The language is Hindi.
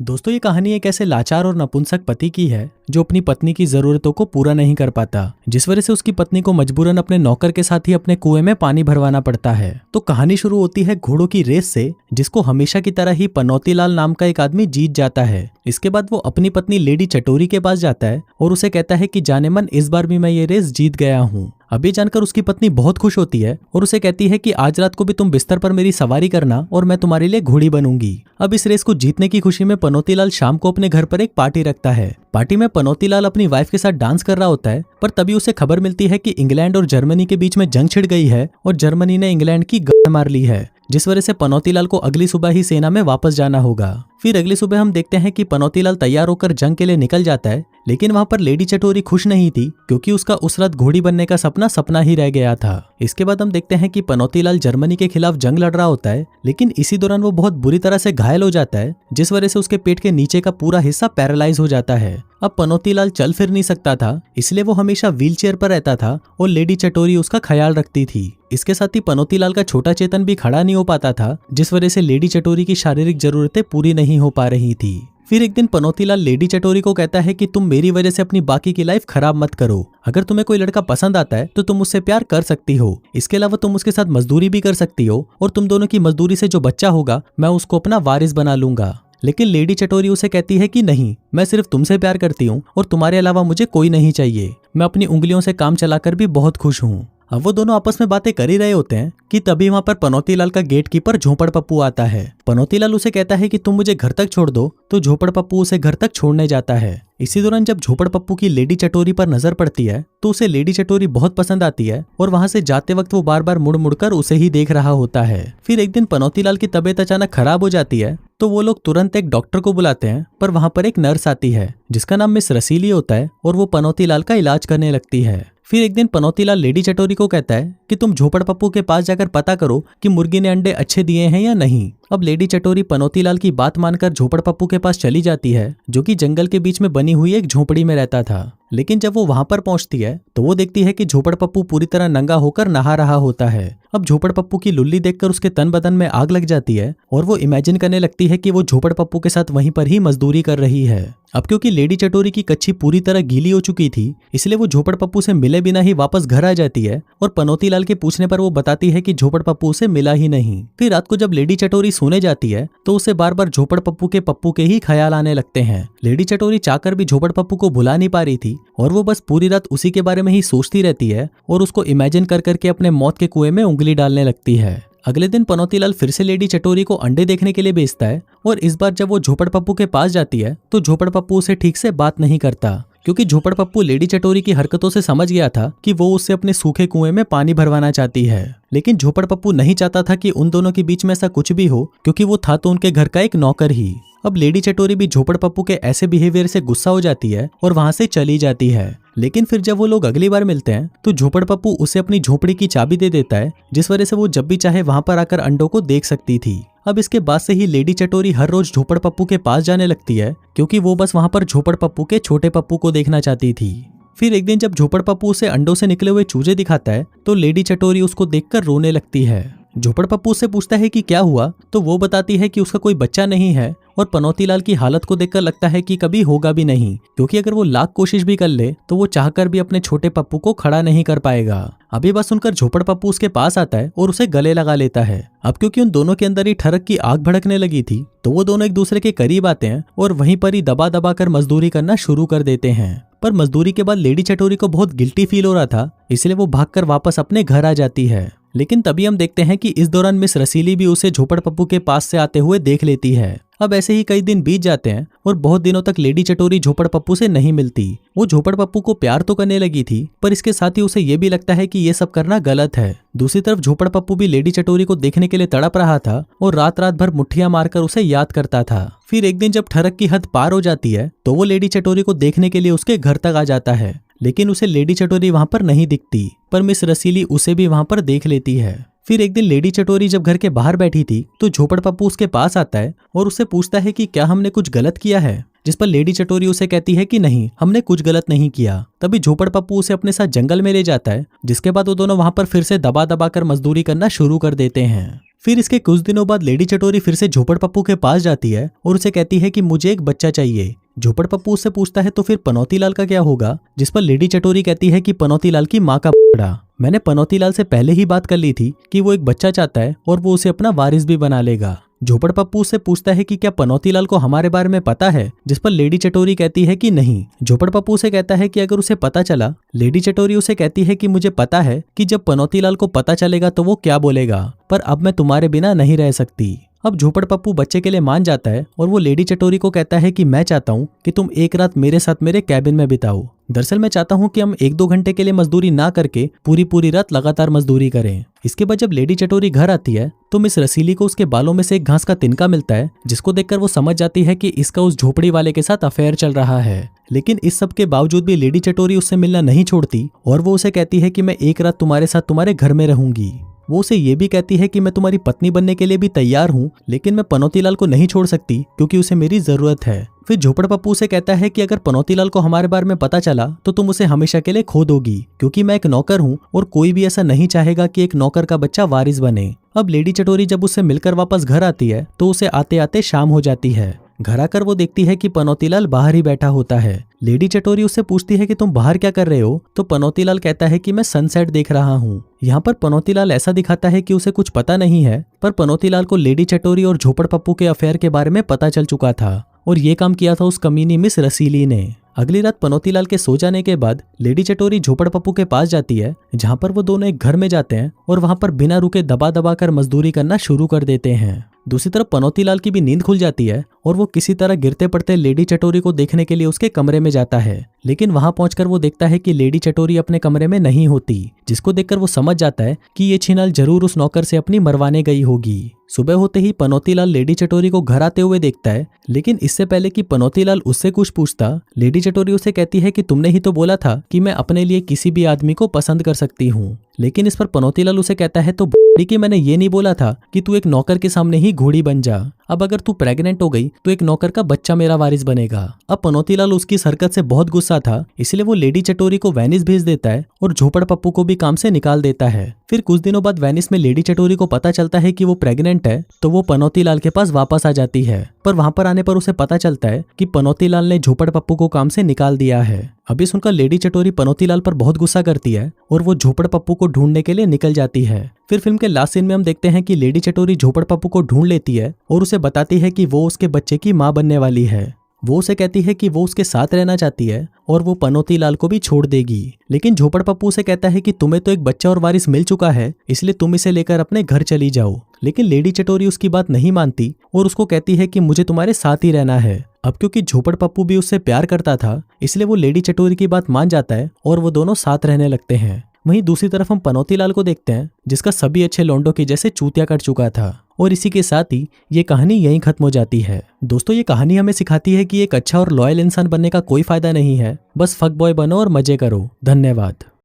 दोस्तों, ये कहानी एक ऐसे लाचार और नपुंसक पति की है जो अपनी पत्नी की जरूरतों को पूरा नहीं कर पाता, जिस वजह से उसकी पत्नी को मजबूरन अपने नौकर के साथ ही अपने कुएं में पानी भरवाना पड़ता है। तो कहानी शुरू होती है घोड़ों की रेस से, जिसको हमेशा की तरह ही पनौतीलाल नाम का एक आदमी जीत जाता है। इसके बाद वो अपनी पत्नी लेडी चटोरी के पास जाता है और उसे कहता है कि जाने मन इस बार भी मैं ये रेस जीत गया हूँ। अब ये जानकर उसकी पत्नी बहुत खुश होती है और उसे कहती है कि आज रात को भी तुम बिस्तर पर मेरी सवारी करना और मैं तुम्हारे लिए घोड़ी बनूंगी। अब इस रेस को जीतने की खुशी में पनौतीलाल शाम को अपने घर पर एक पार्टी रखता है। पार्टी में पनौतीलाल अपनी वाइफ के साथ डांस कर रहा होता है, पर तभी उसे खबर मिलती है कि इंग्लैंड और जर्मनी के बीच में जंग छिड़ गई है और जर्मनी ने इंग्लैंड की गांड मार ली है, जिस वजह से पनौतीलाल को अगली सुबह ही सेना में वापस जाना होगा। फिर अगली सुबह हम देखते हैं कि पनौतीलाल तैयार होकर जंग के लिए निकल जाता है, लेकिन वहां पर लेडी चटोरी खुश नहीं थी क्योंकि उसका उस रात घोड़ी बनने का सपना सपना ही रह गया था। इसके बाद हम देखते हैं कि पनौतीलाल जर्मनी के खिलाफ जंग लड़ रहा होता है, लेकिन इसी दौरान वो बहुत बुरी तरह से घायल हो जाता है, जिस वजह से उसके पेट के नीचे का पूरा हिस्सा पैरालाइज हो जाता है। अब पनौतीलाल चल फिर नहीं सकता था, इसलिए वो हमेशा व्हीलचेयर पर रहता था और लेडी चटोरी उसका ख्याल रखती थी। इसके साथ ही पनौतीलाल का छोटा चेतन भी खड़ा नहीं हो पाता था, जिस वजह से लेडी चटोरी की शारीरिक जरूरतें पूरी नहीं हो पा रही थी। फिर एक दिन पनौतीलाल लेडी चटोरी को कहता है कि तुम मेरी वजह से अपनी बाकी की लाइफ खराब मत करो। अगर तुम्हें कोई लड़का पसंद आता है तो तुम उससे प्यार कर सकती हो। इसके अलावा तुम उसके साथ मजदूरी भी कर सकती हो और तुम दोनों की मजदूरी से जो बच्चा होगा मैं उसको अपना वारिस बना लूंगा। लेकिन लेडी चटोरी उसे कहती है कि नहीं, मैं सिर्फ तुमसे प्यार करती हूँ और तुम्हारे अलावा मुझे कोई नहीं चाहिए। मैं अपनी उंगलियों से काम चलाकर भी बहुत खुश हूँ। अब वो दोनों आपस में बातें कर ही रहे होते हैं कि तभी वहां पर पनौतीलाल का गेट कीपर झोपड़ पप्पू आता है। पनौतीलाल उसे कहता है कि तुम मुझे घर तक छोड़ दो, तो झोपड़ पप्पू उसे घर तक छोड़ने जाता है। इसी दौरान जब झोपड़ पप्पू की लेडी चटोरी पर नजर पड़ती है तो उसे लेडी चटोरी बहुत पसंद आती है और वहां से जाते वक्त वो बार बार मुड़ मुड़कर उसे ही देख रहा होता है। फिर एक दिन पनौतीलाल की तबीयत अचानक खराब हो जाती है तो वो लोग तुरंत एक डॉक्टर को बुलाते हैं, पर वहां पर एक नर्स आती है जिसका नाम मिस रसीली होता है और वो पनौतीलाल का इलाज करने लगती है। फिर एक दिन पनौतीलाल लेडी चटोरी को कहता है कि तुम झोपड़ पप्पू के पास जाकर पता करो कि मुर्गी ने अंडे अच्छे दिए हैं या नहीं। अब लेडी चटोरी पनौतीलाल की बात मानकर झोपड़ पप्पू के पास चली जाती है, जो कि जंगल के बीच में बनी हुई एक झोपड़ी में रहता था। लेकिन जब वो वहां पर पहुंचती है तो वो देखती है कि झोपड़ पप्पू पूरी तरह नंगा होकर नहा रहा होता है। अब झोपड़ पप्पू की लुल्ली देखकर उसके तन बदन में आग लग जाती है और वो इमेजिन करने लगती है कि वो झोपड़ पप्पू के साथ वहीं पर ही मजदूरी कर रही है। अब क्योंकि लेडी चटोरी की कच्छी पूरी तरह गीली हो चुकी थी, इसलिए वो झोपड़ पप्पू से मिले बिना ही वापस घर आ जाती है और पनौतीलाल के पूछने पर वो बताती है कि झोपड़ पप्पू उसे मिला ही नहीं। फिर रात को जब लेडी चटोरी सोने जाती है तो उसे बार बार झोपड़ पप्पू के ही ख्याल आने लगते हैं। लेडी चटोरी चाहकर भी झोपड़ पप्पू को भुला नहीं पा रही थी और वो बस पूरी रात उसी के बारे में ही सोचती रहती है और उसको इमेजिन कर करके अपने मौत के कुएं में उंगली डालने लगती है। अगले दिन पनौतीलाल फिर से लेडी चटोरी को अंडे देखने के लिए भेजता है और इस बार जब वो झोपड़ पप्पू के पास जाती है तो झोपड़ पप्पू उसे ठीक से बात नहीं करता, क्योंकि झोपड़ पप्पू लेडी चटोरी की हरकतों से समझ गया था कि वो उससे अपने सूखे कुएं में पानी भरवाना चाहती है। लेकिन झोपड़ पप्पू नहीं चाहता था कि उन दोनों के बीच में ऐसा कुछ भी हो, क्योंकि वो था तो उनके घर का एक नौकर ही। अब लेडी चटोरी भी झोपड़ पप्पू के ऐसे बिहेवियर से गुस्सा हो जाती है और वहां से चली जाती है। लेकिन फिर जब वो लोग अगली बार मिलते हैं तो झोपड़ पप्पू उसे अपनी झोपड़ी की चाबी दे देता है, जिस वजह से वो जब भी चाहे वहां पर आकर अंडों को देख सकती थी। अब इसके बाद से ही लेडी चटोरी हर रोज झोपड़ पप्पू के पास जाने लगती है, क्योंकि वो बस वहां पर झोपड़ पप्पू के छोटे पप्पू को देखना चाहती थी। फिर एक दिन जब झोपड़ पप्पू उसे अंडों से निकले हुए चूजे दिखाता है तो लेडी चटोरी उसको देखकर रोने लगती है। झोपड़ पप्पू से पूछता है कि क्या हुआ, तो वो बताती है कि उसका कोई बच्चा नहीं है और पनौतीलाल की हालत को देखकर लगता है कि कभी होगा भी नहीं, क्योंकि अगर वो लाख कोशिश भी कर ले तो वो चाहकर भी अपने छोटे पप्पू को खड़ा नहीं कर पाएगा। अभी बस सुनकर झोपड़ पप्पू उसके पास आता है और उसे गले लगा लेता है। अब क्योंकि उन दोनों के अंदर ही ठरक की आग भड़कने लगी थी तो वो दोनों एक दूसरे के करीब आते हैं और वहीं पर ही दबा दबा कर मजदूरी करना शुरू कर देते हैं। पर मजदूरी के बाद लेडी चटोरी को बहुत गिल्टी फील हो रहा था, इसलिए वो भागकर वापस अपने घर आ जाती है। लेकिन तभी हम देखते हैं कि इस दौरान मिस रसीली भी उसे झोपड़ पप्पू के पास से आते हुए देख लेती है। अब ऐसे ही कई दिन बीत जाते हैं और बहुत दिनों तक लेडी चटोरी झोपड़ पप्पू से नहीं मिलती। वो झोपड़ पप्पू को प्यार तो करने लगी थी, पर इसके साथ ही उसे ये भी लगता है कि ये सब करना गलत है। दूसरी तरफ झोपड़ पप्पू भी लेडी चटोरी को देखने के लिए तड़प रहा था और रात रात भर मुट्ठियां मारकर उसे याद करता था। फिर एक दिन जब ठरक की हद पार हो जाती है तो वो लेडी चटोरी को देखने के लिए उसके घर तक आ जाता है, लेकिन उसे लेडी चटोरी वहां पर नहीं दिखती, पर मिस रसीली उसे भी वहां पर देख लेती है। फिर एक दिन लेडी चटोरी जब घर के बाहर बैठी थी तो झोपड़ पप्पू उसके पास आता है और उससे पूछता है कि क्या हमने कुछ गलत किया है, जिस पर लेडी चटोरी उसे कहती है कि नहीं, हमने कुछ गलत नहीं किया। तभी झोपड़ पप्पू उसे अपने साथ जंगल में ले जाता है, जिसके बाद वो दोनों वहां पर फिर से दबा दबा कर मजदूरी करना शुरू कर देते हैं। फिर इसके कुछ दिनों बाद लेडी चटोरी फिर से झोपड़ पप्पू के पास जाती है और उसे कहती है कि मुझे एक बच्चा चाहिए। झोपड़ पप्पू उससे पूछता है तो फिर पनौती लाल का क्या होगा, जिस पर लेडी चटोरी कहती है कि पनौती लाल की माँ का बड़ा। मैंने पनौती लाल से पहले ही बात कर ली थी कि वो एक बच्चा चाहता है और वो उसे अपना वारिस भी बना लेगा। झोपड़ पप्पू उससे पूछता है कि क्या पनौती लाल को हमारे बारे में पता है, जिस पर लेडी चटोरी कहती है कि नहीं। झोपड़ पप्पू उसे कहता है कि अगर उसे पता चला। लेडी चटोरी उसे कहती है कि मुझे पता है कि जब पनौती लाल को पता चलेगा तो वो क्या बोलेगा, पर अब मैं तुम्हारे बिना नहीं रह सकती। अब झोपड़ पप्पू बच्चे के लिए मान जाता है और वो लेडी चटोरी को कहता है कि मैं चाहता हूँ कि तुम एक रात मेरे साथ मेरे कैबिन में बिताओ। दरअसल मैं चाहता हूँ कि हम 1-2 घंटे के लिए मजदूरी ना करके पूरी रात लगातार मजदूरी करें। इसके बाद जब लेडी चटोरी घर आती है तो मिस रसीली को उसके बालों में से एक घास का तिनका मिलता है, जिसको देखकर वो समझ जाती है कि इसका उस झोपड़ी वाले के साथ अफेयर चल रहा है। लेकिन इस सब के बावजूद भी लेडी चटोरी उससे मिलना नहीं छोड़ती और वो उसे कहती है कि मैं एक रात तुम्हारे साथ तुम्हारे घर में रहूंगी। वो उसे ये भी कहती है कि मैं तुम्हारी पत्नी बनने के लिए भी तैयार हूँ, लेकिन मैं पनौती लाल को नहीं छोड़ सकती क्योंकि उसे मेरी जरूरत है। फिर झोपड़ पप्पू से कहता है कि अगर पनौती लाल को हमारे बारे में पता चला तो तुम उसे हमेशा के लिए खो दोगी, क्योंकि मैं एक नौकर हूँ और कोई भी ऐसा नहीं चाहेगा कि एक नौकर का बच्चा वारिस बने। अब लेडी चटोरी जब उससे मिलकर वापस घर आती है तो उसे आते आते शाम हो जाती है। घर आकर वो देखती है कि पनौती लाल बाहर ही बैठा होता है। लेडी चटोरी उससे पूछती है कि तुम बाहर क्या कर रहे हो, तो पनौती लाल कहता है कि मैं सनसेट देख रहा हूँ। यहाँ पर पनौती लाल ऐसा दिखाता है कि उसे कुछ पता नहीं है, पर पनौती लाल को लेडी चटोरी और झोपड़ पप्पू के अफेयर के बारे में पता चल चुका था और ये काम किया था उस कमीनी मिस रसीली ने। अगली रात पनौती लाल के सो जाने के बाद लेडी चटोरी झोपड़ पप्पू के पास जाती है, जहाँ पर वो दोनों एक घर में जाते हैं और वहाँ पर बिना रुके दबा दबा कर मजदूरी करना शुरू कर देते हैं। दूसरी तरफ पनौती लाल की भी नींद खुल जाती है और वो किसी तरह गिरते पड़ते लेडी चटोरी को देखने के लिए उसके कमरे में जाता है, लेकिन वहां पहुंचकर वो देखता है कि लेडी चटोरी अपने कमरे में नहीं होती, जिसको देखकर वो समझ जाता है कि ये छिनाल जरूर उस नौकर से अपनी मरवाने गई होगी। सुबह होते ही पनौती लाल लेडी चटोरी को घर आते हुए देखता है, लेकिन इससे पहले कि पनौती लाल उससे कुछ पूछता, लेडी चटोरी उसे कहती है कि तुमने ही तो बोला था कि मैं अपने लिए किसी भी आदमी को पसंद कर सकती हूँ। लेकिन इस पर पनौती लाल उसे कहता है तो कि मैंने ये नहीं बोला था कि तू एक नौकर के सामने ही घोड़ी बन जा। अब अगर तू प्रेग्नेंट हो गई तो एक नौकर का बच्चा मेरा वारिस बनेगा। अब पनौती लाल उसकी इस हरकत से बहुत गुस्सा था, इसलिए वो लेडी चटोरी को वेनिस भेज देता है और झोपड़ पप्पू को भी काम से निकाल देता है। फिर कुछ दिनों बाद वेनिस में लेडी चटोरी को पता चलता है कि वो प्रेग्नेंट है, तो वो पनौती लाल के पास वापस आ जाती है, पर वहां पर आने पर उसे पता चलता है कि पनौती लाल ने झोपड़ पप्पू को काम से निकाल दिया है। अभी सुनकर लेडी चटोरी पनौती लाल पर बहुत गुस्सा करती है और वो झोपड़ पप्पू को ढूंढने के लिए निकल जाती है। फिर फिल्म के लास्ट सीन में हम देखते हैं कि लेडी चटोरी झोपड़ पप्पू को ढूंढ लेती है और उसे बताती है कि वो उसके बच्चे की मां बनने वाली है। वो उसे कहती है कि वो उसके साथ रहना चाहती है और वो पनौती लाल को भी छोड़ देगी, लेकिन झोपड़ पप्पू उसे कहता है कि तुम्हें तो एक बच्चा और वारिस मिल चुका है, इसलिए तुम इसे लेकर अपने घर चली जाओ। लेकिन लेडी चटोरी उसकी बात नहीं मानती और उसको कहती है कि मुझे तुम्हारे साथ ही रहना है। अब क्योंकि झोपड़ पप्पू भी उससे प्यार करता था, इसलिए वो लेडी चटोरी की बात मान जाता है और वो दोनों साथ रहने लगते हैं। वहीं दूसरी तरफ हम पनौती लाल को देखते हैं, जिसका सभी अच्छे लौंडों की जैसे चूतिया कट चुका था। और इसी के साथ ही ये कहानी यहीं खत्म हो जाती है। दोस्तों, ये कहानी हमें सिखाती है कि एक अच्छा और लॉयल इंसान बनने का कोई फायदा नहीं है, बस फक बॉय बनो और मजे करो। धन्यवाद।